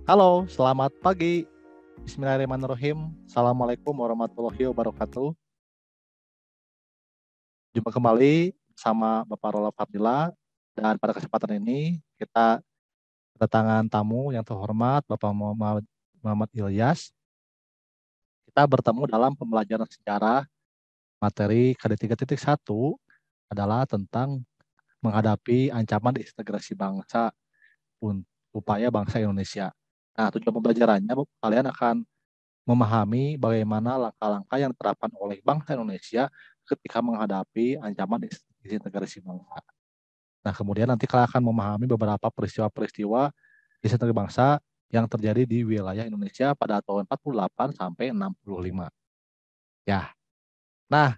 Halo, selamat pagi. Bismillahirrahmanirrahim. Assalamualaikum warahmatullahi wabarakatuh. Jumpa kembali sama Bapak Rola Fardila, dan pada kesempatan ini kita kedatangan tamu yang terhormat Bapak Muhammad Ilyas. Kita bertemu dalam pembelajaran sejarah materi KD 3.1 adalah tentang menghadapi ancaman disintegrasi bangsa, upaya bangsa Indonesia. Nah, tujuan pembelajarannya kalian akan memahami bagaimana langkah-langkah yang diterapkan oleh bangsa Indonesia ketika menghadapi ancaman disintegrasi bangsa. Nah, kemudian nanti kalian akan memahami beberapa peristiwa-peristiwa disintegrasi bangsa yang terjadi di wilayah Indonesia pada tahun 48 sampai 65. Ya. Nah,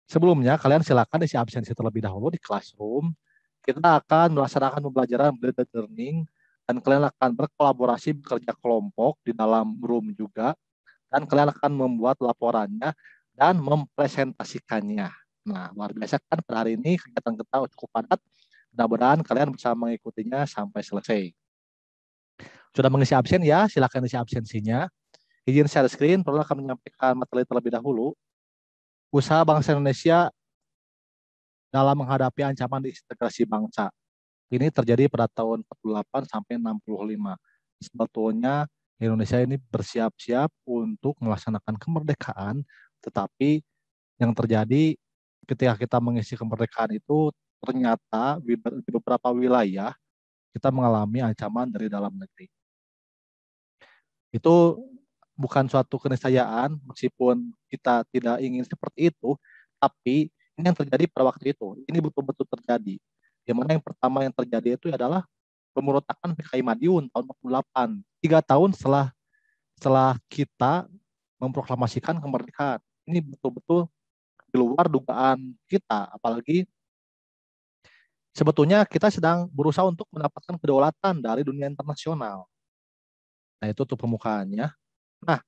sebelumnya kalian silakan isi absensi terlebih dahulu di classroom. Kita akan melaksanakan pembelajaran blended learning dan kalian akan berkolaborasi bekerja kelompok di dalam room juga, dan kalian akan membuat laporannya dan mempresentasikannya. Nah, luar biasa kan pada hari ini kegiatan kita cukup padat. Mudah-mudahan kalian bisa mengikutinya sampai selesai. Sudah mengisi absen ya, silakan isi absensinya. Izin share screen, perlu akan menyampaikan materi terlebih dahulu. Usaha bangsa Indonesia dalam menghadapi ancaman disintegrasi bangsa. Ini terjadi pada tahun 48 sampai 65. Sebetulnya Indonesia ini bersiap-siap untuk melaksanakan kemerdekaan, tetapi yang terjadi ketika kita mengisi kemerdekaan itu ternyata di beberapa wilayah kita mengalami ancaman dari dalam negeri. Itu bukan suatu keniscayaan, meskipun kita tidak ingin seperti itu, tapi ini yang terjadi pada waktu itu. Ini betul-betul terjadi. Yang mana yang pertama yang terjadi itu adalah pemberontakan PKI Madiun tahun 48. 3 tahun setelah kita memproklamasikan kemerdekaan. Ini betul-betul di luar dugaan kita, apalagi sebetulnya kita sedang berusaha untuk mendapatkan kedaulatan dari dunia internasional. Nah, itu tuh permukaannya. Nah,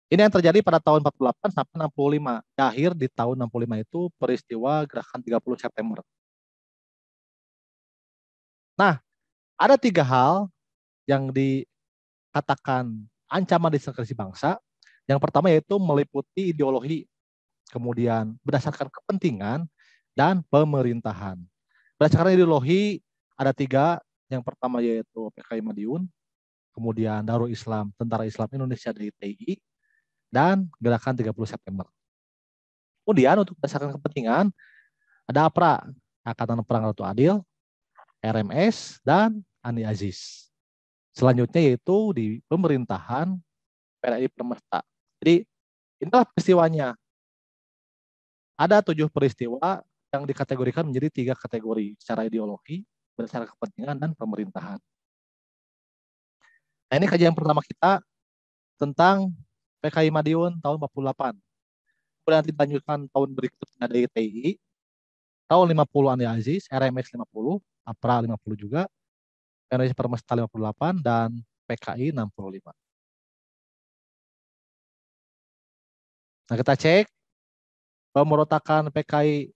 ini yang terjadi pada tahun 48 sampai 65. Di akhir di tahun 65 itu peristiwa gerakan 30 September. Nah, ada 3 hal yang dikatakan ancaman disintegrasi bangsa. Yang pertama yaitu meliputi ideologi, kemudian berdasarkan kepentingan, dan pemerintahan. Berdasarkan ideologi ada 3. Yang pertama yaitu PKI Madiun, kemudian Darul Islam, Tentara Islam Indonesia (DITI), dan Gerakan 30 September. Kemudian untuk berdasarkan kepentingan ada APRA, Angkatan Perang Ratu Adil, RMS, dan Andi Aziz. Selanjutnya yaitu di pemerintahan PRI Permesta. Jadi inilah peristiwanya. Ada 7 peristiwa yang dikategorikan menjadi 3 kategori secara ideologi, berdasarkan kepentingan, dan pemerintahan. Nah, ini kajian pertama kita tentang PKI Madiun tahun 48. Kemudian dilanjutkan tahun berikutnya ada DITI, tahun 50 Andi Aziz, RMS 50, APRA 50 juga, Indonesia Permesta 58, dan PKI 65. Nah, kita cek pemberontakan PKI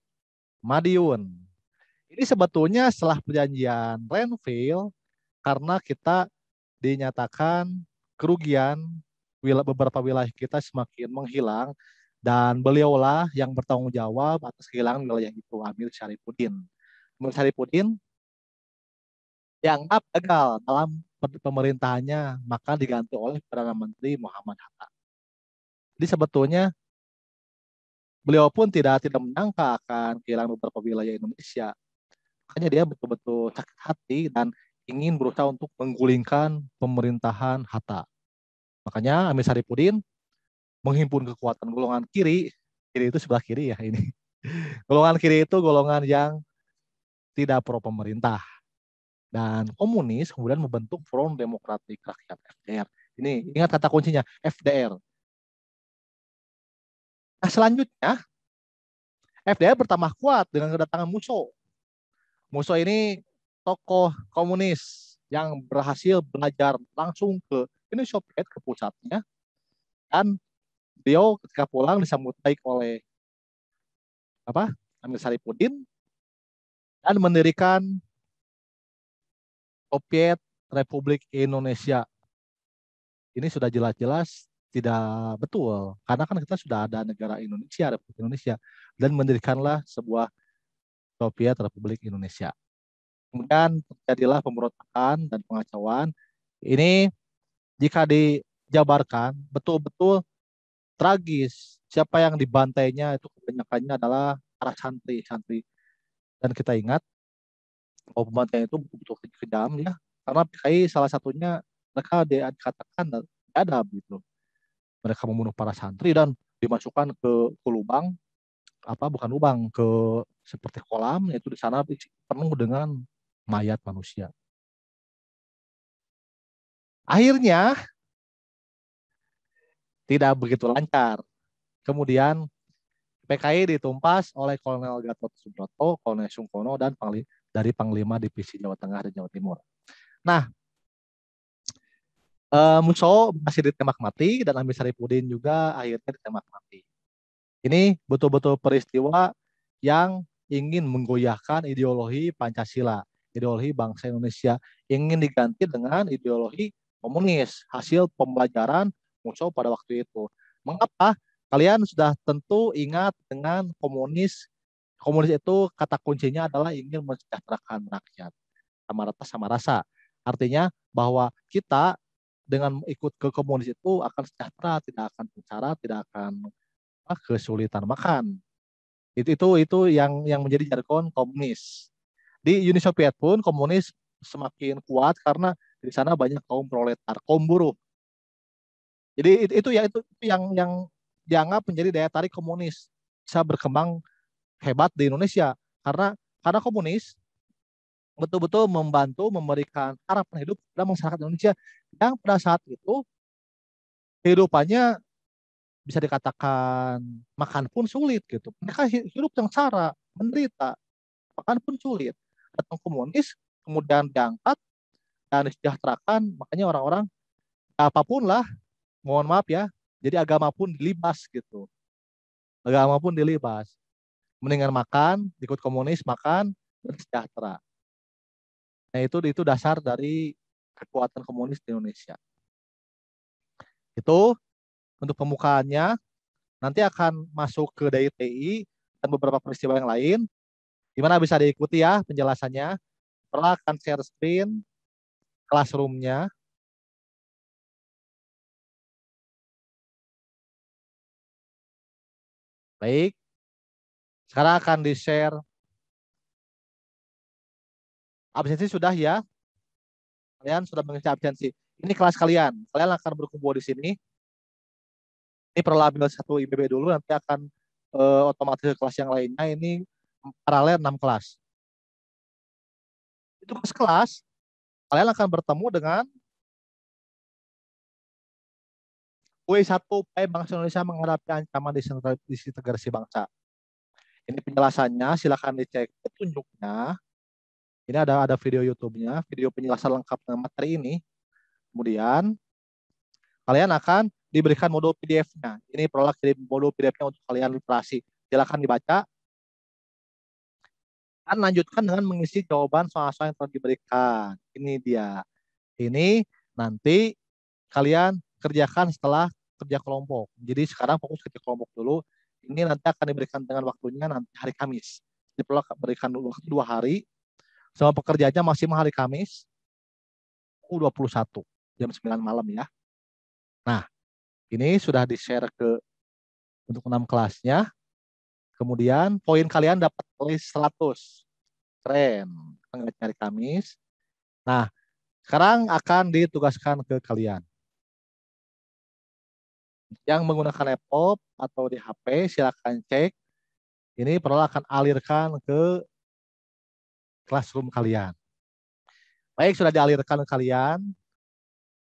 Madiun. Ini sebetulnya setelah perjanjian Renville, karena kita dinyatakan kerugian beberapa wilayah kita semakin menghilang, dan beliaulah yang bertanggung jawab atas kehilangan wilayah itu, Amir Syarifuddin. Amir Syarifuddin dianggap gagal dalam pemerintahannya, maka diganti oleh Perdana Menteri Muhammad Hatta. Jadi sebetulnya beliau pun tidak menyangka akan kehilangan beberapa wilayah Indonesia. Makanya dia betul-betul sakit hati dan ingin berusaha untuk menggulingkan pemerintahan Hatta. Makanya Amir Syarifuddin menghimpun kekuatan golongan kiri. Kiri itu sebelah kiri ya ini. Golongan kiri itu golongan yang tidak pro pemerintah. Dan komunis kemudian membentuk Front Demokratik Rakyat (FDR). Ini ingat kata kuncinya, FDR. Nah, selanjutnya FDR bertambah kuat dengan kedatangan Musso. Musso ini tokoh komunis yang berhasil belajar langsung ke Uni Soviet, ke pusatnya, dan beliau ketika pulang disambut baik oleh Amir Syarifuddin dan mendirikan Soviet Republik Indonesia ini sudah jelas-jelas tidak betul. Karena kan kita sudah ada negara Indonesia, Republik Indonesia, dan mendirikanlah sebuah Soviet Republik Indonesia. Kemudian terjadilah pemberontakan dan pengacauan. Ini jika dijabarkan betul-betul tragis. Siapa yang dibantainya itu kebanyakannya adalah para santri-santri. Dan kita ingat bahwa pembantaian itu betul-betul kejam ya. Karena PKI salah satunya mereka dikatakan ada gitu. Mereka membunuh para santri dan dimasukkan ke lubang, apa bukan lubang, ke seperti kolam, yaitu di sana penuh dengan mayat manusia. Akhirnya tidak begitu lancar. Kemudian PKI ditumpas oleh Kolonel Gatot Subroto, Kolonel Sungkono, dan dari Panglima Divisi Jawa Tengah dan Jawa Timur. Nah, Muso masih ditembak mati dan Amir Saripudin juga akhirnya ditembak mati. Ini betul-betul peristiwa yang ingin menggoyahkan ideologi Pancasila, ideologi bangsa Indonesia, ingin diganti dengan ideologi komunis, hasil pembelajaran Muso pada waktu itu. Mengapa? Kalian sudah tentu ingat dengan komunis. Komunis itu kata kuncinya adalah ingin mensejahterakan rakyat. Sama rata sama rasa. Artinya bahwa kita dengan ikut ke komunis itu akan sejahtera, tidak akan bicara, tidak akan kesulitan makan. Itu yang menjadi jargon komunis. Di Uni Soviet pun komunis semakin kuat karena di sana banyak kaum proletar, kaum buruh. Jadi itu yang dianggap menjadi daya tarik komunis bisa berkembang hebat di Indonesia karena komunis betul-betul membantu memberikan harapan hidup pada masyarakat Indonesia yang pada saat itu kehidupannya bisa dikatakan makan pun sulit gitu. Mereka hidup sengsara, menderita, makan pun sulit. Datang komunis, kemudian diangkat dan disejahterakan, makanya orang-orang apapun lah, mohon maaf ya, jadi agama pun dilibas gitu. Agama pun dilibas. Mendingan makan, ikut komunis, makan, dan sejahtera. Nah itu dasar dari kekuatan komunis di Indonesia. Itu untuk pembukaannya, nanti akan masuk ke DITI dan beberapa peristiwa yang lain. Gimana bisa diikuti ya penjelasannya? Setelah akan share screen classroom-nya. Baik, sekarang akan di-share. Absensi sudah ya? Kalian sudah mengisi absensi. Ini kelas kalian. Kalian akan berkumpul di sini. Ini perlabil satu IBB dulu, nanti akan otomatis ke kelas yang lainnya. Ini paralel 6 kelas. Itu kelas, kalian akan bertemu dengan UI1 upaya bangsa Indonesia menghadapi ancaman disintegrasi bangsa. Ini penjelasannya, silakan dicek petunjuknya. Ini ada video YouTube-nya, video penjelasan lengkap dengan materi ini. Kemudian kalian akan diberikan modul PDF-nya. Ini prolog dari modul PDF-nya untuk kalian literasi. Silakan dibaca. Dan lanjutkan dengan mengisi jawaban soal-soal yang telah diberikan. Ini dia. Ini nanti kalian kerjakan setelah kerja kelompok. Jadi sekarang fokus kerja kelompok dulu. Ini nanti akan diberikan dengan waktunya nanti hari Kamis. Jadi perlu berikan waktu 2 hari. Semua pekerjaannya maksimal hari Kamis. 21 jam 9 malam ya. Nah, ini sudah di-share untuk 6 kelasnya. Kemudian poin kalian dapat list 100. Keren. Pengajar hari Kamis. Nah, sekarang akan ditugaskan ke kalian. Yang menggunakan laptop atau di HP, silakan cek. Ini perlu akan alirkan ke classroom kalian. Baik, sudah dialirkan ke kalian.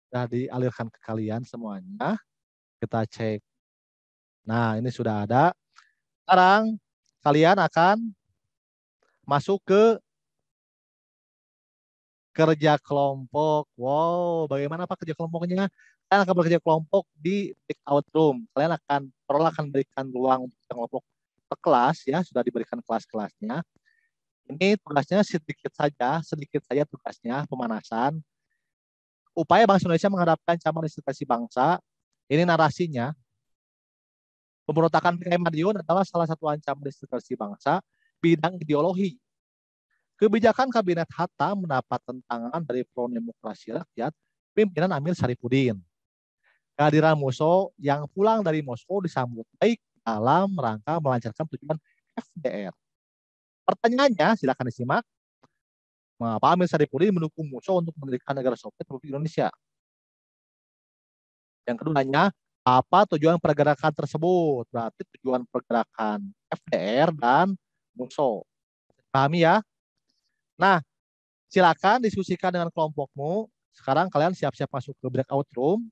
Sudah dialirkan ke kalian semuanya. Kita cek. Nah, ini sudah ada. Sekarang kalian akan masuk ke kerja kelompok. Wow, bagaimana Pak kerja kelompoknya? Kalian akan bekerja kelompok di breakout room. Kalian akan berikan ruang untuk kelompok ke kelas ya, sudah diberikan kelas-kelasnya. Ini tugasnya sedikit saja tugasnya pemanasan. upaya bangsa Indonesia menghadapkan ancaman destrukasi bangsa. Ini narasinya. Pemberontakan PKI Madiun adalah salah satu ancaman destrukasi bangsa bidang ideologi. Kebijakan Kabinet Hatta mendapat tentangan dari Pro Demokrasi Rakyat pimpinan Amir Syarifuddin. Kehadiran Musso yang pulang dari Moskow disambut baik dalam rangka melancarkan tujuan FDR. Pertanyaannya, silakan disimak. Pak Amir Syarifuddin mendukung Musso untuk mendirikan negara Soviet Republik Indonesia. Yang keduanya, apa tujuan pergerakan tersebut? Berarti tujuan pergerakan FDR dan Musso. Pahami ya? Nah, silakan diskusikan dengan kelompokmu. Sekarang kalian siap-siap masuk ke breakout room.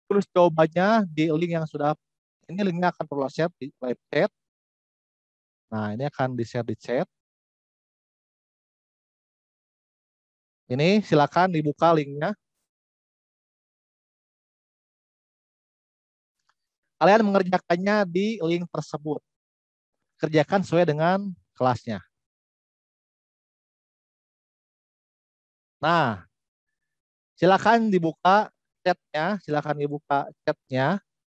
Tulis jawabannya di link yang sudah, ini linknya akan perlu share di live chat. Nah, ini akan di-share di chat. Ini silakan dibuka linknya. Kalian mengerjakannya di link tersebut. Kerjakan sesuai dengan kelasnya. Nah, silakan dibuka chatnya,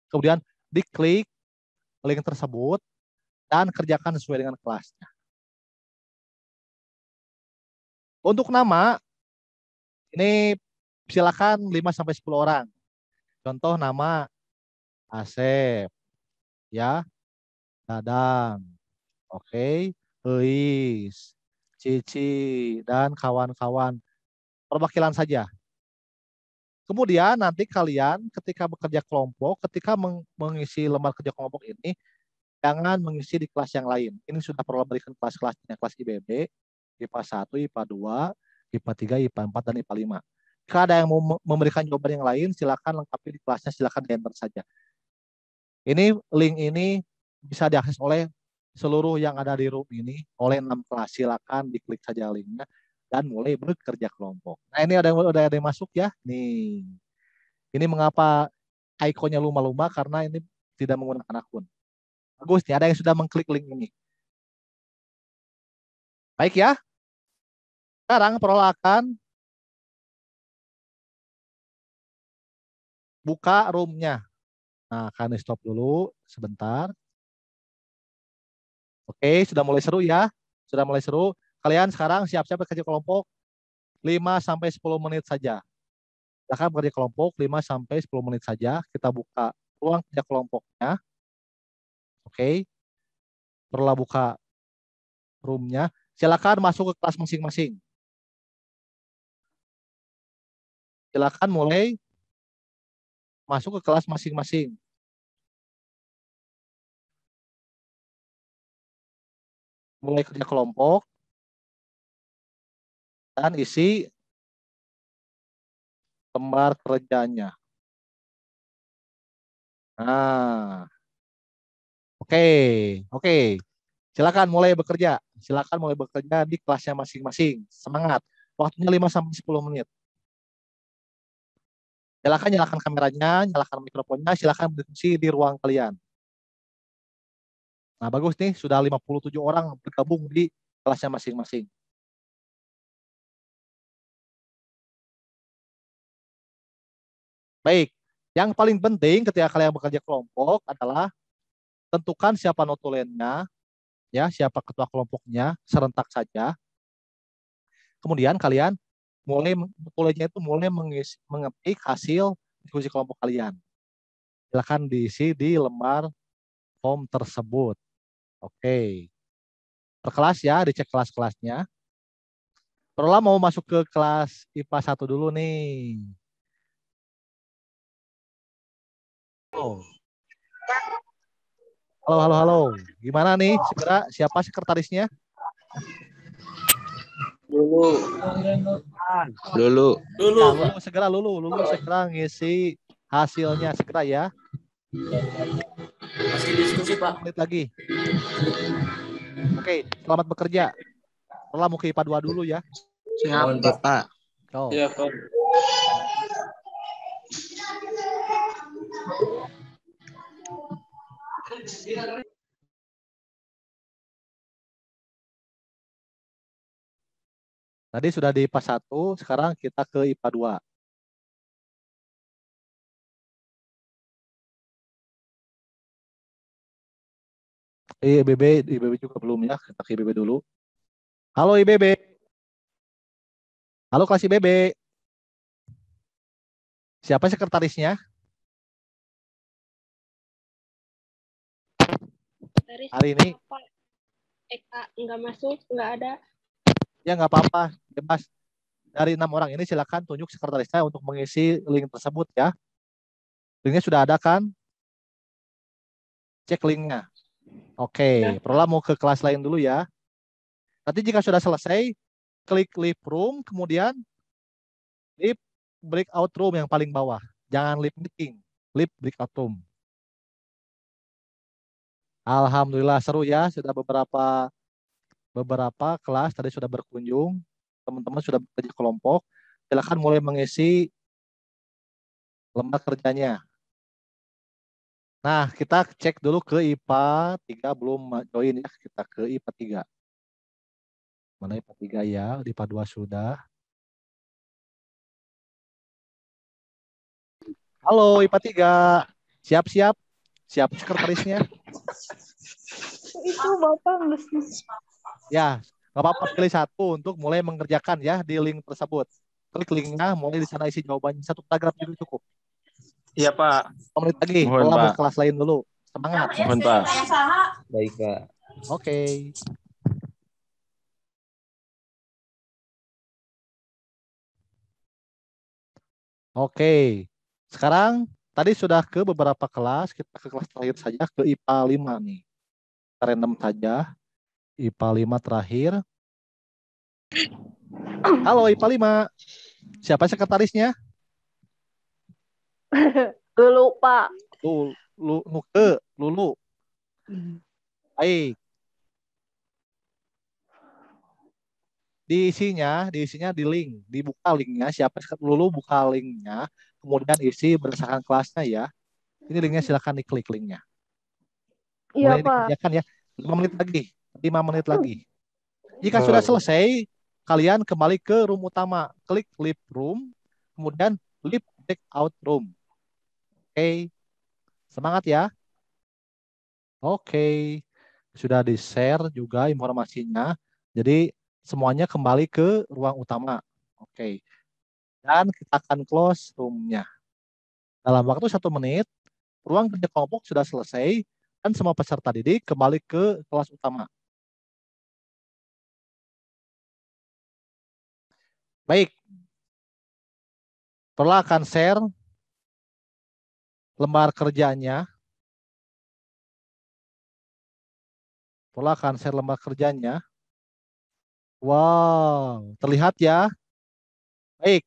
kemudian diklik link tersebut dan kerjakan sesuai dengan kelasnya. Untuk nama, ini silakan 5-10 orang. Contoh nama Asep, ya, Dadang, oke, Eis, Cici, dan kawan-kawan. Perwakilan saja. Kemudian nanti kalian ketika bekerja kelompok, ketika mengisi lembar kerja kelompok ini, jangan mengisi di kelas yang lain. Ini sudah perlu berikan kelas-kelasnya, kelas IBB, IPA 1, IPA 2, IPA 3, IPA 4, dan IPA 5. Jika ada yang mau memberikan jawaban yang lain, silakan lengkapi di kelasnya, silakan di-enter saja. Ini link ini bisa diakses oleh seluruh yang ada di room ini, oleh 6 kelas. Silakan diklik saja linknya dan mulai bekerja kelompok. Nah, ini udah ada yang masuk ya. Nih. Ini mengapa ikonnya lumba-lumba, karena ini tidak menggunakan akun. Bagus nih, ada yang sudah mengklik link ini. Baik ya. Sekarang perlahan buka roomnya. Nah, akan stop dulu sebentar. Oke, sudah mulai seru ya. Sudah mulai seru. Kalian sekarang siap-siap bekerja kelompok 5-10 menit saja. Silakan bekerja kelompok 5-10 menit saja. Kita buka ruang kerja kelompoknya. Oke. Perlu buka roomnya. Silakan masuk ke kelas masing-masing. Silakan mulai masuk ke kelas masing-masing. Mulai kerja kelompok dan isi lembar kerjanya. Nah, oke. Silakan mulai bekerja. Silakan mulai bekerja di kelasnya masing-masing. Semangat. Waktunya 5-10 menit. Silakan nyalakan kameranya, nyalakan mikrofonnya, silakan berdiskusi di ruang kalian. Nah, bagus nih, sudah 57 orang bergabung di kelasnya masing-masing. Baik, yang paling penting ketika kalian bekerja kelompok adalah tentukan siapa notulennya, ya, siapa ketua kelompoknya, serentak saja. Kemudian kalian mulai notulennya itu mulai mengetik hasil diskusi kelompok kalian. Silakan diisi di lembar form tersebut. Oke. Per kelas ya, dicek kelas-kelasnya. Perlah mau masuk ke kelas IPA 1 dulu nih. Oh. Halo. Gimana nih? Segera siapa sekretarisnya? Lulu. Ya, Lulu segera ngisi hasilnya segera ya. Masih diskusi, Pak. Menit lagi. Oke, selamat bekerja. Perlah mau ke IPA 2 dulu ya. Siap, Pak. Oh. Iya, Pak. Tadi sudah di IPA 1, sekarang kita ke IPA 2. IBB juga belum ya. Kita ke IBB dulu. Halo IBB. Halo kelas IBB. Siapa sekretarisnya? Hari ini? Eka nggak masuk, nggak ada. Ya nggak apa-apa, bebas. Dari 6 orang ini silakan tunjuk sekretarisnya untuk mengisi link tersebut ya. Linknya sudah ada kan? Cek linknya. Oke, Prola mau ke kelas lain dulu ya. Nanti jika sudah selesai, klik live room, kemudian live breakout room yang paling bawah. Jangan live meeting, live breakout room. Alhamdulillah seru ya, sudah beberapa kelas tadi sudah berkunjung, teman-teman sudah bekerja kelompok. Silakan mulai mengisi lembar kerjanya. Nah, kita cek dulu ke IPA 3 belum join ya, kita ke IPA 3. Mana IPA 3 ya, di IPA 2 sudah. Halo IPA 3, siap-siap? Siap sekretarisnya? Itu Bapak mesti. Ya, nggak apa-apa, pilih satu untuk mulai mengerjakan ya di link tersebut. Klik linknya, mulai di sana isi jawabannya. Satu paragraf juga cukup. Iya, Pak. 5 menit lagi, Mohon, kalau mau Pak. kelas lain dulu. Semangat. Mohon, Pak. Baik, Pak. Oke. Oke. Sekarang tadi sudah ke beberapa kelas, kita ke kelas terakhir saja, ke IPA 5 nih. Kita random saja. IPA 5 terakhir. Halo IPA 5. Siapa sekretarisnya? Dulu Pak. Lulu. Baik. Diisinya di link, dibuka linknya. Siapa Lulu buka linknya, kemudian isi berdasarkan kelasnya ya. Ini linknya silakan diklik linknya. Iya Mulai Pak. dikerjakan ya. 5 menit lagi. 5 menit lagi. Jika sudah selesai, kalian kembali ke room utama. Klik live room, kemudian live breakout room. Oke. Semangat ya. Oke. Sudah di-share juga informasinya. Jadi semuanya kembali ke ruang utama. Oke. Dan kita akan close room-nya. Dalam waktu 1 menit, ruang kerja kelompok sudah selesai dan semua peserta didik kembali ke kelas utama. Baik. Perla akan share lembar kerjanya. Wow, terlihat ya. Baik.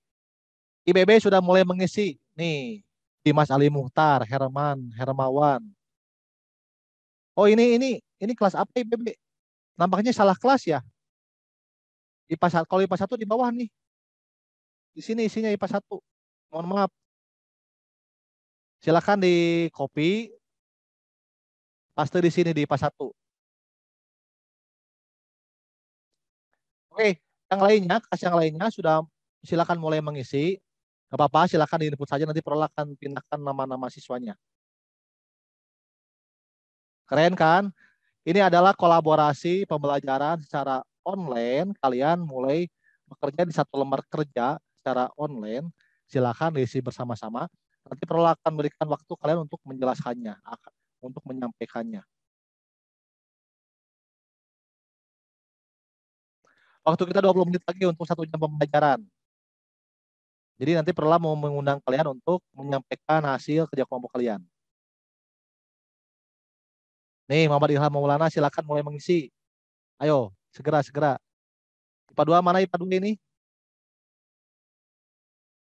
IBB sudah mulai mengisi. Nih, Dimas Ali Muhtar, Hermawan. Oh, ini kelas apa IBB? Nampaknya salah kelas ya. IPA 1, kalau IPA 1 di bawah nih. Di sini isinya IPA 1. Mohon maaf. Silakan di copy, paste di sini di IPA 1. Oke, kelas yang lainnya sudah silakan mulai mengisi. Gak apa-apa, silakan di input saja, nanti Prola akan pindahkan nama-nama siswanya. Keren kan? Ini adalah kolaborasi pembelajaran secara online. Kalian mulai bekerja di satu lembar kerja secara online. Silakan diisi bersama-sama. Nanti Prola akan berikan waktu kalian untuk menjelaskannya, untuk menyampaikannya. Waktu kita 20 menit lagi untuk 1 jam pembelajaran. Jadi nanti Perla mau mengundang kalian untuk menyampaikan hasil kerja kelompok kalian. Nih, Muhammad Ilham Maulana, silakan mulai mengisi. Ayo, segera. IPA 2 mana IPA 2 ini?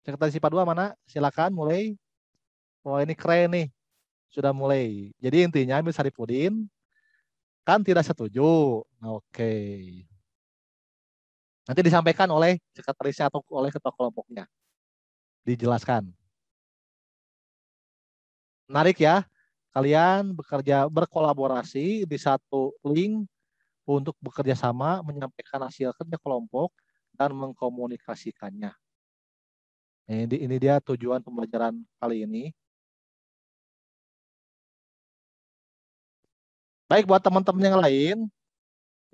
Sekretaris IPA 2 mana? Silakan mulai. Wah, ini keren nih. Sudah mulai. Jadi intinya Amir Saripudin kan tidak setuju. Oke. Nanti disampaikan oleh sekretarisnya atau oleh ketua kelompoknya. Dijelaskan. Menarik ya. Kalian berkolaborasi di satu link untuk bekerja sama, menyampaikan hasil kerja kelompok, dan mengkomunikasikannya. Ini dia tujuan pembelajaran kali ini. Baik, buat teman-teman yang lain,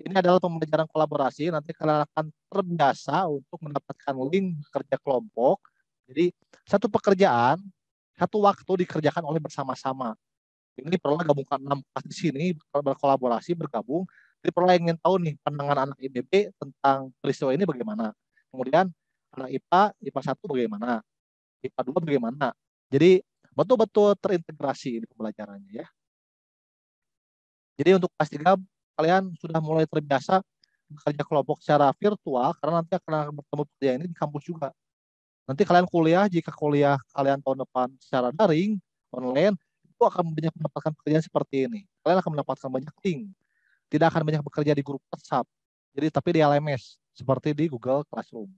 ini adalah pembelajaran kolaborasi. Nanti kalian akan terbiasa untuk mendapatkan link kerja kelompok. Jadi satu pekerjaan, satu waktu dikerjakan oleh bersama-sama. Ini perlu gabungkan 6 kelas di sini, berkolaborasi, bergabung. Jadi perlu ingin tahu nih pandangan anak IBB tentang peristiwa ini bagaimana. Kemudian anak IPA, IPA 1 bagaimana, IPA 2 bagaimana. Jadi betul-betul terintegrasi di pembelajarannya ya. Jadi untuk kelas 3 kalian sudah mulai terbiasa bekerja kelompok secara virtual karena nanti akan bertemu kerja ini di kampus juga. Nanti kalian kuliah, jika kuliah kalian tahun depan secara daring, online, itu akan banyak mendapatkan pekerjaan seperti ini. Kalian akan mendapatkan banyak link. Tidak akan banyak bekerja di grup WhatsApp. Jadi tapi di LMS, seperti di Google Classroom.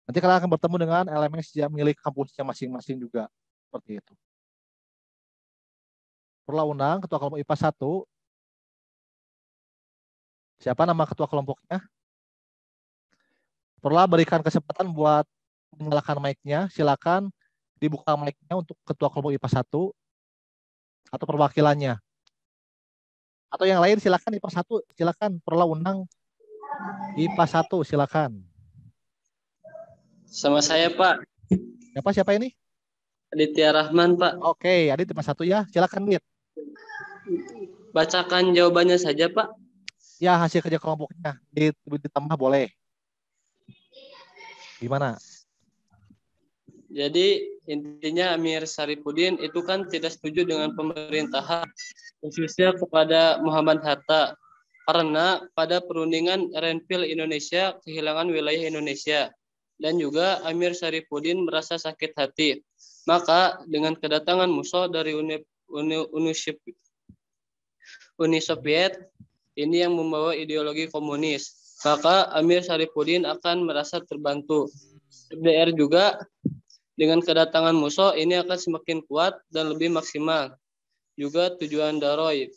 Nanti kalian akan bertemu dengan LMS yang milik kampusnya masing-masing juga. Seperti itu. Perlu undang Ketua Kelompok IPA 1. Siapa nama ketua kelompoknya? Perlu berikan kesempatan buat menyalakan mic-nya. Silakan dibuka mic-nya untuk Ketua Kelompok IPA 1 atau perwakilannya. Atau yang lain silakan IPA 1, silakan perlu undang IPA 1, silakan. Sama saya, Pak. Siapa ini? Aditya Rahman, Pak. Oke, Adit IPA 1 ya. Silakan, Dit. Bacakan jawabannya saja, Pak. Ya, hasil kerja kelompoknya ditambah boleh. Gimana? Jadi intinya Amir Syarifuddin itu kan tidak setuju dengan pemerintahan khususnya kepada Muhammad Hatta karena pada perundingan Renville Indonesia kehilangan wilayah Indonesia dan juga Amir Syarifuddin merasa sakit hati. Maka dengan kedatangan musuh dari Uni Soviet ini yang membawa ideologi komunis, maka Amir Syarifuddin akan merasa terbantu. FDR juga dengan kedatangan musuh ini akan semakin kuat dan lebih maksimal. Juga tujuan Daroy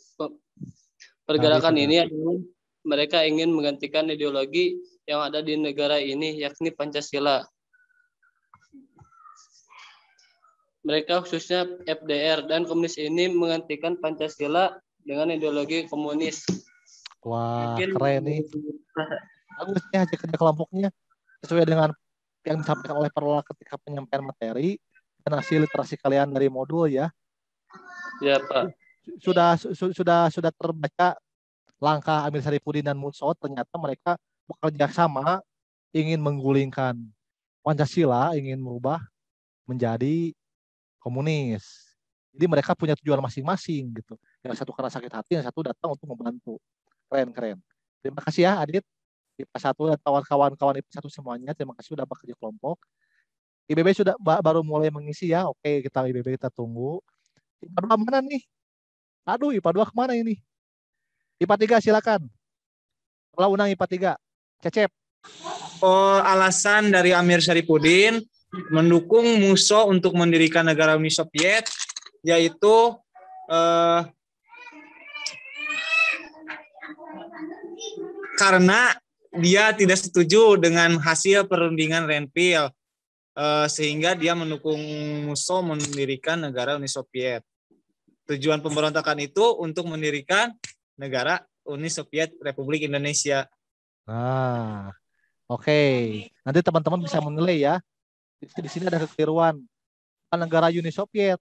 pergerakan ini adalah mereka ingin menggantikan ideologi yang ada di negara ini, yakni Pancasila. Mereka khususnya FDR dan komunis ini menggantikan Pancasila dengan ideologi komunis. Wah, keren nih. Bagusnya hasil kerja kelompoknya sesuai dengan yang disampaikan oleh Perla ketika penyampaian materi dan hasil literasi kalian dari modul ya. Ya, Pak. Sudah terbaca langkah Amir Syarifuddin dan Munsot, ternyata mereka bekerja sama ingin menggulingkan Pancasila, ingin merubah menjadi komunis. Jadi mereka punya tujuan masing-masing gitu. Yang satu karena sakit hati, yang satu datang untuk membantu. Keren. Terima kasih ya Adit, IPA 1 dan kawan-kawan IPA 1 semuanya. Terima kasih sudah bekerja kelompok. IBB sudah baru mulai mengisi ya. Oke, IBB kita tunggu. IPA 2 mana nih? Aduh, IPA 2 kemana ini? IPA 3 silakan. Kalau undang IPA 3. Cecep. Alasan dari Amir Syarifuddin mendukung Musso untuk mendirikan negara Uni Soviet, yaitu karena dia tidak setuju dengan hasil perundingan Renville, sehingga dia mendukung Musso mendirikan negara Uni Soviet. Tujuan pemberontakan itu untuk mendirikan negara Uni Soviet Republik Indonesia. Nah, oke. Nanti teman-teman bisa menilai ya. Di sini ada kekeliruan. Negara Uni Soviet.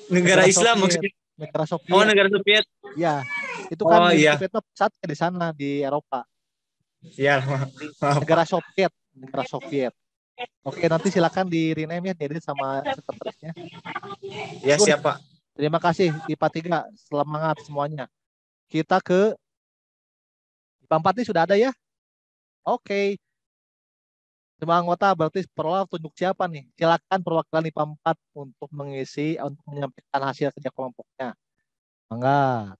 Negara Islam Soviet. Maksudnya. Negara Soviet. Oh, negara Soviet. Ya, itu kan Soviet pusatnya di sana di Eropa. Ya, negara Soviet. Oke, nanti silakan di rename ya, Deddy sama sekretarisnya. Ya, siapa? Terima kasih IPA 3, semangat semuanya. Kita ke IPA 4 ini sudah ada ya? Oke. Semua anggota berarti perlu tunjuk siapa nih? Silakan perwakilan IPA 4 untuk mengisi, untuk menyampaikan hasil kerja kelompoknya. Mangga.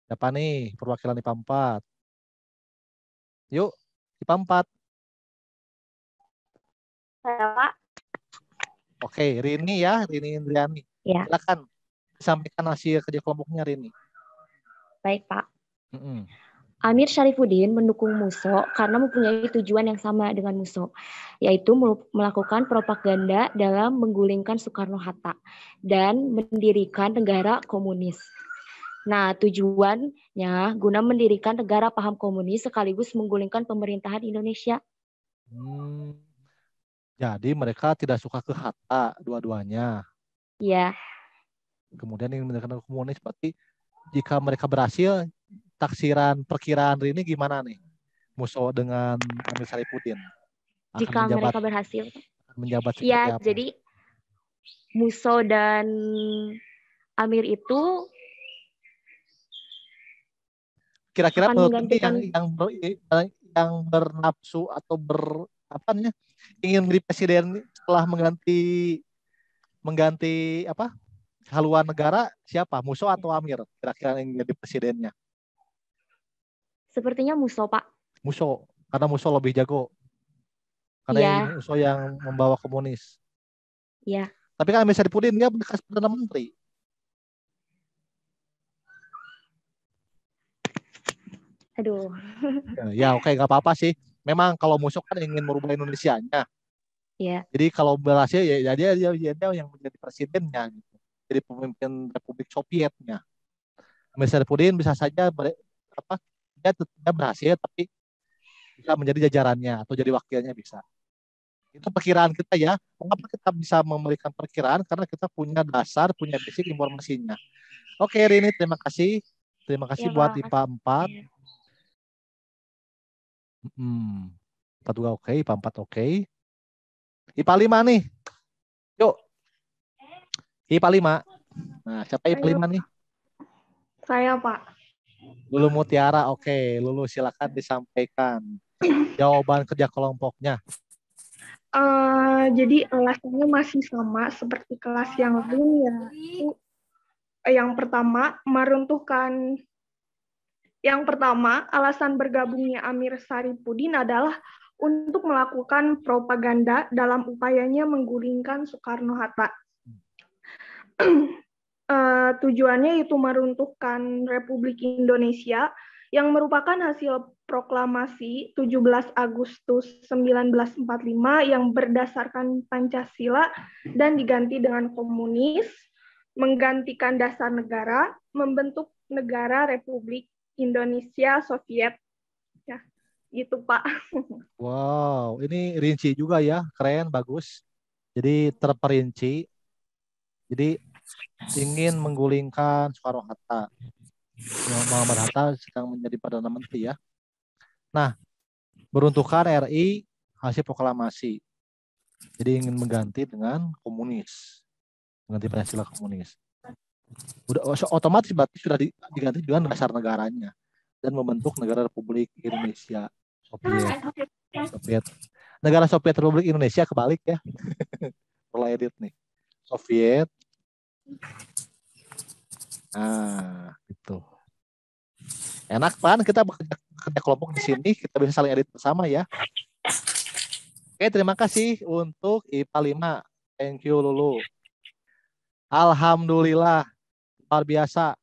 Siapa nih perwakilan IPA 4? Yuk, IPA 4. Saya, Pak. Oke, Rini ya, Rini Indriani. Ya. Silakan sampaikan hasil kerja kelompoknya Rini. Baik, Pak. Amir Syarifuddin mendukung Musso karena mempunyai tujuan yang sama dengan Musso, yaitu melakukan propaganda dalam menggulingkan Soekarno-Hatta dan mendirikan negara komunis. Nah, tujuannya guna mendirikan negara paham komunis sekaligus menggulingkan pemerintahan Indonesia. Jadi mereka tidak suka ke Hatta dua-duanya. Iya. Kemudian ingin mendirikan komunis, berarti jika mereka berhasil, perkiraan Rini gimana nih? Musuh dengan Amir Saripudin Jika mereka berhasil. Menjabat seperti apa? Jadi Musso dan Amir itu kira-kira menurut ini yang bernafsu atau ingin menjadi presiden setelah mengganti haluan negara siapa? Musso atau Amir? Kira-kira yang jadi presidennya? Sepertinya Musso, Pak. Musso, karena Musso lebih jago. Karena Musso yang membawa komunis. Iya. Tapi kan Amir Saripudin dia bekas Perdana Menteri. Aduh. Ya oke, nggak apa-apa sih. Memang kalau Musso kan ingin merubah Indonesianya. Iya. Jadi kalau berhasil ya dia yang menjadi presidennya, gitu. Jadi pemimpin Republik Sovietnya. Amir Saripudin bisa saja dia berhasil tapi bisa menjadi jajarannya atau jadi wakilnya bisa. Itu perkiraan kita ya. Mengapa kita bisa memberikan perkiraan? Karena kita punya dasar, punya basic informasinya. Oke, Rini, terima kasih. Terima kasih buat IPA 4. IPA 2 oke, IPA 4 oke. IPA 5 nih. Yuk. IPA 5. Nah, siapa IPA 5 nih? Saya, Pak. Lulu Mutiara, oke. Lulu silakan disampaikan jawaban kerja kelompoknya. Jadi alasannya masih sama seperti kelas yang lain ya. Yang pertama, alasan bergabungnya Amir Saripudin adalah untuk melakukan propaganda dalam upayanya menggulingkan Soekarno-Hatta. Tujuannya itu meruntuhkan Republik Indonesia yang merupakan hasil proklamasi 17 Agustus 1945 yang berdasarkan Pancasila dan diganti dengan komunis, menggantikan dasar negara, membentuk negara Republik Indonesia Soviet. Ya, gitu Pak. Wow, ini rinci juga ya, keren, bagus. Jadi terperinci. Jadi ingin menggulingkan Soekarno-Hatta. Muhammad Hatta sedang menjadi Perdana Menteri ya. Nah, beruntukkan RI hasil proklamasi. Jadi ingin mengganti dengan komunis. Mengganti Pancasila komunis. Udah otomatis berarti sudah diganti dengan dasar negaranya dan membentuk negara Republik Indonesia Soviet. Negara Soviet Republik Indonesia kebalik ya. Perlu edit nih. Soviet. Nah, gitu. Enak kan kita bekerja kelompok di sini, kita bisa saling edit bersama ya. Oke, terima kasih untuk IPA 5. Thank you Lulu. Alhamdulillah, luar biasa.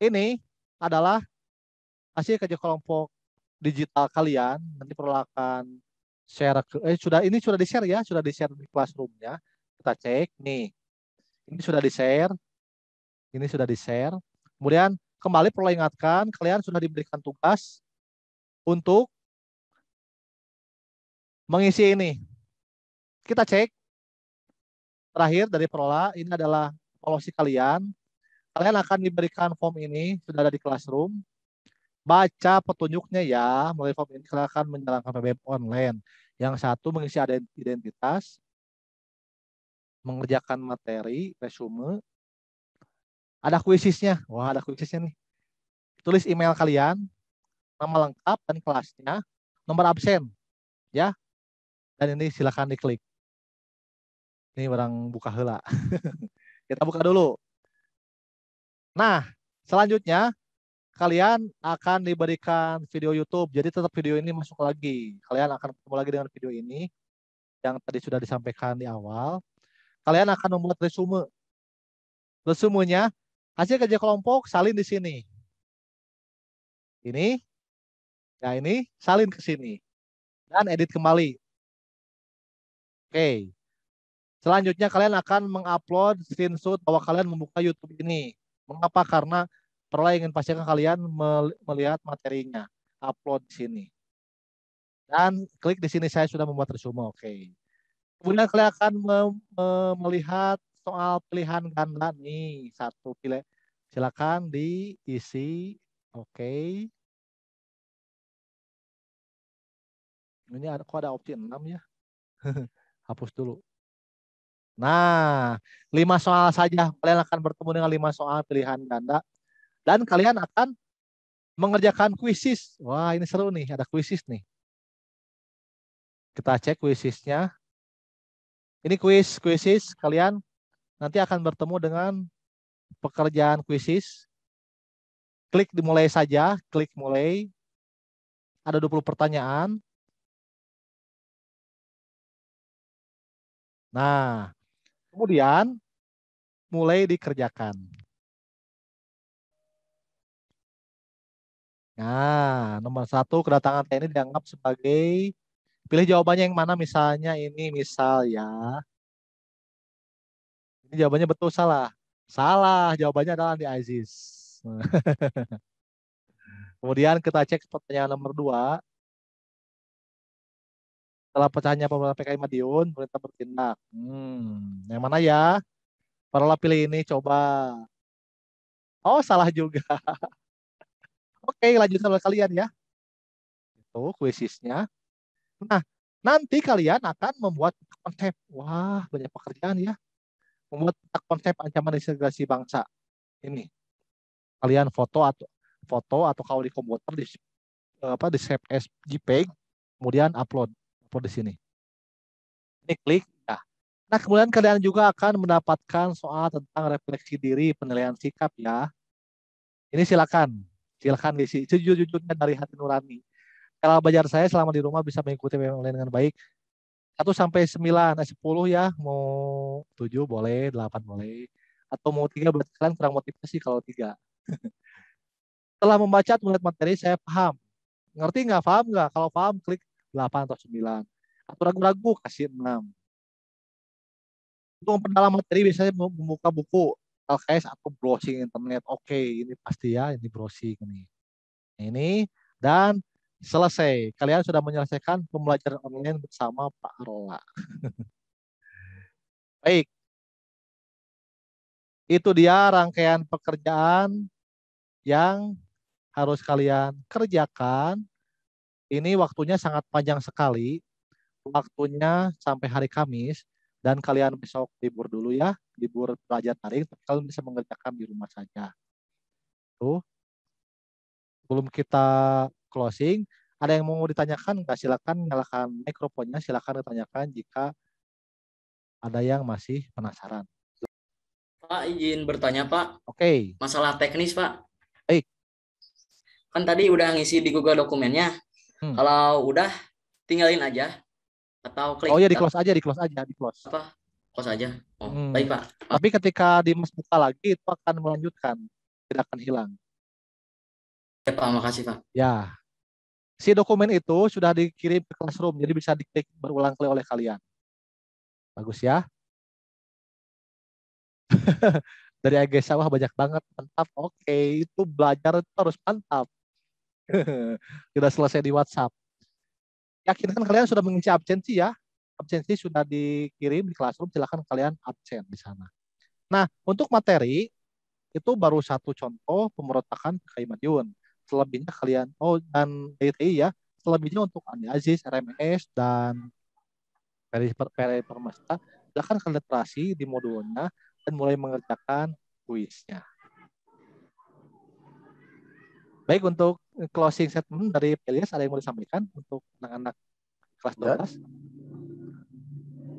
Ini adalah hasil kerja kelompok digital kalian. Nanti perlahan share sudah di-share ya, sudah di-share di classroom-nya. Kita cek nih. Ini sudah di-share. Ini sudah di-share. Kemudian kembali perlu ingatkan, kalian sudah diberikan tugas untuk mengisi ini. Kita cek. Terakhir dari Prola, ini adalah evaluasi kalian. Kalian akan diberikan form ini, sudah ada di classroom. Baca petunjuknya ya, melalui form ini kalian akan menjalankan PBM online. Yang satu mengisi identitas, mengerjakan materi, resume. Ada kuisisnya. Wah, ada kuisisnya nih. Tulis email kalian, nama lengkap dan kelasnya, nomor absen. Ya. Dan ini silakan diklik. Ini barang buka heula. Kita buka dulu. Nah, selanjutnya kalian akan diberikan video YouTube. Jadi tetap video ini masuk lagi. Kalian akan ketemu lagi dengan video ini yang tadi sudah disampaikan di awal. Kalian akan membuat resume. Resumenya hasil kerja kelompok salin di sini. Ini, ya ini salin ke sini dan edit kembali. Oke. Selanjutnya kalian akan mengupload screenshot bahwa kalian membuka YouTube ini. Mengapa? Karena Perlu ingin pastikan kalian melihat materinya. Upload di sini. Dan klik di sini saya sudah membuat resume. Oke. Kemudian kalian akan melihat soal pilihan ganda nih. Satu pilih. Silakan diisi. Oke. Ini kok ada opsi 6 ya? Hapus dulu. Nah, 5 soal saja. Kalian akan bertemu dengan 5 soal pilihan ganda. Dan kalian akan mengerjakan kuisis. Wah, ini seru nih. Ada kuisis nih. Kita cek kuisisnya. Ini kuisis. Kalian nanti akan bertemu dengan pekerjaan kuisis. Klik dimulai saja. Klik mulai. Ada 20 pertanyaan. Nah, kemudian mulai dikerjakan. Nah, nomor 1 kedatangan TNI dianggap sebagai, pilih jawabannya yang mana, misalnya ini, misal ya. Ini jawabannya betul salah. Salah, jawabannya adalah Andi Aziz. Kemudian kita cek pertanyaan nomor 2. Setelah pecahnya pemerintah PKI Madiun, pemerintah bertindak. Yang mana ya? Parola pilih ini, coba. Oh, salah juga. Oke, lanjutkan oleh kalian ya. Itu kuisisnya. Nah, nanti kalian akan membuat konsep. Wah, banyak pekerjaan ya. Membuat konsep ancaman integrasi bangsa. Ini. Kalian foto atau kalau di komputer di save as JPEG, kemudian upload di sini. Ini klik. Nah, kemudian kalian juga akan mendapatkan soal tentang refleksi diri, penilaian sikap ya. Ini silakan diisi sejujur-jujurnya dari hati nurani. Kalau belajar saya selama di rumah bisa mengikuti online dengan baik. 1 sampai 9, 10 ya, mau 7 boleh, 8 boleh. Atau mau 3 berarti kalian kurang motivasi kalau 3. Setelah membaca atau melihat materi saya paham. Ngerti nggak? Paham nggak? Kalau paham klik 8 atau 9. Atau ragu-ragu kasih 6. Untuk memperdalam materi biasanya membuka buku LKS atau browsing internet. Oke, ini pasti ya, ini browsing nih. Ini dan selesai. Kalian sudah menyelesaikan pembelajaran online bersama Pak Rola. Baik. Itu dia rangkaian pekerjaan yang harus kalian kerjakan. Ini waktunya sangat panjang sekali. Waktunya sampai hari Kamis. Dan kalian besok libur dulu ya. Libur belajar daring. Tapi kalian bisa mengerjakan di rumah saja. Tuh. Sebelum kita closing, ada yang mau ditanyakan nggak? Silakan nyalakan mikrofonnya. Silakan ditanyakan jika ada yang masih penasaran. Pak, izin bertanya Pak. Oke. Masalah teknis Pak. Baik. Kan tadi udah ngisi di Google dokumennya. Kalau udah tinggalin aja atau klik. Oh ya, di close aja. Apa? Close aja. Oh, baik Pak. Tapi ketika Dimas buka lagi itu akan melanjutkan, tidak akan hilang. Ya Pak, makasih Pak. Ya. Si dokumen itu sudah dikirim ke Classroom, jadi bisa diklik berulang kali oleh kalian. Bagus ya. Dari AG Sawah banyak banget, mantap. Oke, itu belajar itu harus mantap. Sudah selesai di WhatsApp. Yakinkan kalian sudah mengisi absensi ya. Absensi sudah dikirim di Classroom, silakan kalian absen di sana. Nah, untuk materi itu baru satu contoh pemberontakan PKI Madiun. Selebihnya kalian, dan DTI ya, selebihnya untuk Andi Aziz, RMS, dan Peri Permesta, silakan kalian literasi di modulnya dan mulai mengerjakan kuisnya. Baik, untuk closing statement dari Elias, ada yang mau disampaikan untuk anak-anak kelas 12?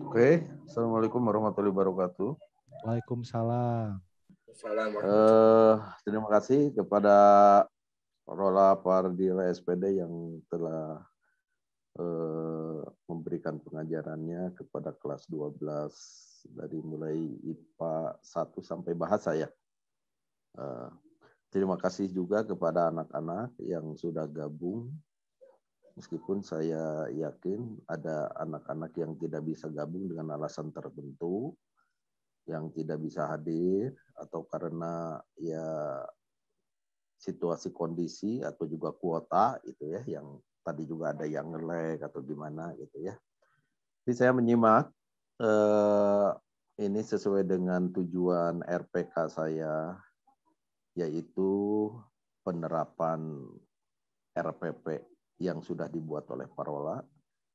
Oke, Assalamualaikum warahmatullahi wabarakatuh. Waalaikumsalam. Terima kasih kepada Rola Pardila SPD yang telah memberikan pengajarannya kepada kelas 12 dari mulai IPA 1 sampai bahasa ya. Terima kasih juga kepada anak-anak yang sudah gabung. Meskipun saya yakin ada anak-anak yang tidak bisa gabung dengan alasan tertentu, yang tidak bisa hadir atau karena ya situasi kondisi atau juga kuota itu ya, yang tadi juga ada yang nge-lag atau gimana gitu ya. Jadi saya menyimak ini sesuai dengan tujuan RPK saya, yaitu penerapan RPP yang sudah dibuat oleh Parola,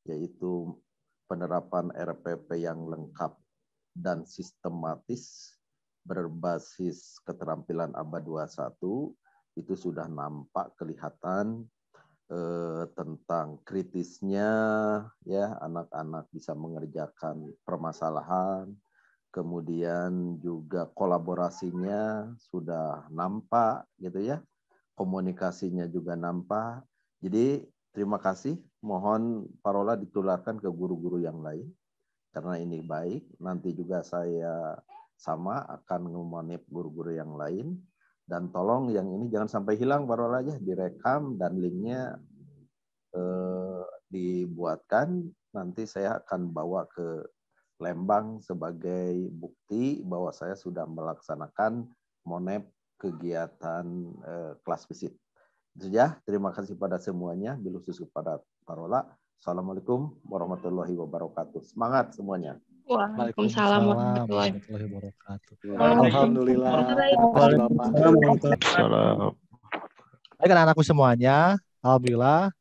yaitu penerapan RPP yang lengkap dan sistematis berbasis keterampilan ABA 21 itu sudah nampak kelihatan tentang kritisnya ya anak-anak bisa mengerjakan permasalahan, kemudian juga kolaborasinya sudah nampak gitu ya, komunikasinya juga nampak. Jadi terima kasih, mohon Parola ditularkan ke guru-guru yang lain karena ini baik. Nanti juga saya sama akan memonip guru-guru yang lain. Dan tolong yang ini jangan sampai hilang, Parola aja direkam dan linknya dibuatkan. Nanti saya akan bawa ke Lembang sebagai bukti bahwa saya sudah melaksanakan monep kegiatan kelas fisik. Itu ya, terima kasih pada semuanya, bil khusus kepada Parola. Assalamualaikum warahmatullahi wabarakatuh. Semangat semuanya. Waalaikumsalam warahmatullahi wabarakatuh. Alhamdulillah. Waalaikumsalam. Baik anak-anakku semuanya, alhamdulillah.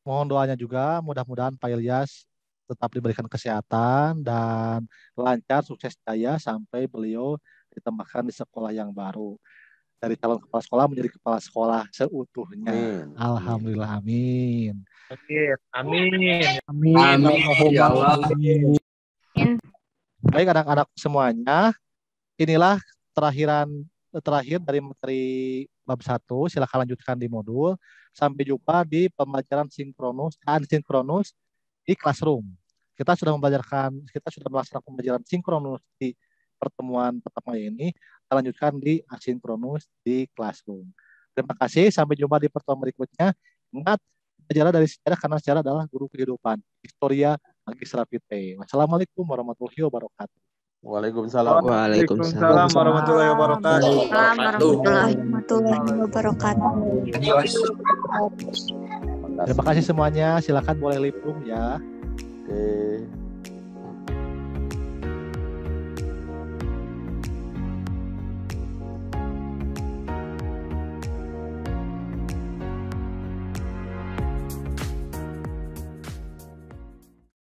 Mohon doanya juga, mudah-mudahan Pak Ilyas tetap diberikan kesehatan dan lancar, sukses jaya sampai beliau ditambahkan di sekolah yang baru. Dari calon kepala sekolah menjadi kepala sekolah seutuhnya. Amin. Alhamdulillah, amin. Amin. Amin. Amin. Ya Allah. Amin. Baik anak-anak semuanya, inilah terakhir dari materi bab 1. Silakan lanjutkan di modul. Sampai jumpa di pembelajaran sinkronus dan sinkronus di classroom. Kita sudah melaksanakan pembelajaran sinkronus di pertemuan pertama ini. Kita lanjutkan di asinkronus di classroom. Terima kasih. Sampai jumpa di pertemuan berikutnya. Ingat, belajar dari sejarah karena sejarah adalah guru kehidupan. Historia Magistra Vitae. Wassalamualaikum warahmatullahi wabarakatuh. Waalaikumsalam. Waalaikumsalam warahmatullahi wabarakatuh. Warahmatullahi wabarakatuh. Terima kasih semuanya. Silakan boleh lipung ya. Oke.